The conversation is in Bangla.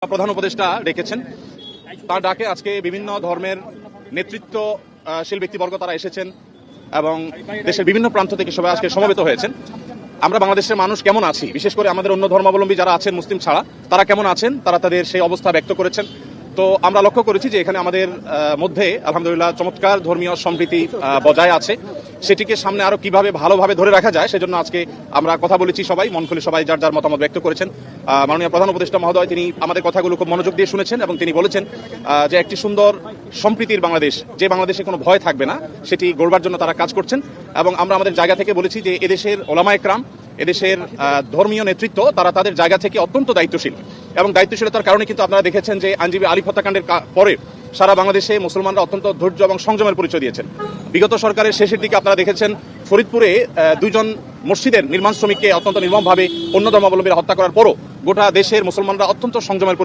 প্রধান উপদেষ্টা ডেকেছেন। তার ডাকে আজকে বিভিন্ন ধর্মের নেতৃত্বশীল ব্যক্তিবর্গ তারা এসেছেন এবং দেশের বিভিন্ন প্রান্ত থেকে সবাই আজকে সমবেত হয়েছেন। আমরা বাংলাদেশের মানুষ কেমন আছি, বিশেষ করে আমাদের অন্য ধর্মাবলম্বী যারা আছেন মুসলিম ছাড়া, তারা কেমন আছেন, তারা তাদের সেই অবস্থা ব্যক্ত করেছেন। তো আমরা লক্ষ্য করেছি যে এখানে আমাদের মধ্যে আলহামদুলিল্লাহ চমৎকার ধর্মীয় সম্প্রীতি বজায় আছে। সেটিকে সামনে আরো কিভাবে ভালোভাবে ধরে রাখা যায় সেজন্য আজকে আমরা কথা বলেছি, সবাই মন খুলে সবাই যার যার মতামত ব্যক্ত করেছেন। মাননীয় প্রধান উপদেষ্টা মহোদয় তিনি আমাদের কথাগুলো খুব মনোযোগ দিয়ে শুনেছেন এবং তিনি বলেছেন যে একটি সুন্দর সম্প্রীতির বাংলাদেশ, যে বাংলাদেশে কোনো ভয় থাকবে না, সেটি গড়বার জন্য তারা কাজ করছেন। এবং আমরা আমাদের জায়গা থেকে বলেছি যে এদেশের ওলামা একরাম, এদেশের ধর্মীয় নেতৃত্ব তারা তাদের জায়গা থেকে অত্যন্ত দায়িত্বশীল এবং দায়িত্বশীলতার কারণে কিন্তু আপনারা দেখেছেন যে আইনজীবী আলিফ হত্যাকাণ্ডের পরে সারা বাংলাদেশে মুসলমানরা অত্যন্ত ধৈর্য এবং সংযমের পরিচয় দিয়েছেন। বিগত সরকারের শেষের দিকে আপনারা দেখেছেন ফরিদপুরে দুইজন মসজিদের নির্মাণ শ্রমিককে অত্যন্ত নির্মমভাবে অন্য ধর্মাবলম্বীরা হত্যা করার পরও গোটা দেশের মুসলমানরা অত্যন্ত সংযমের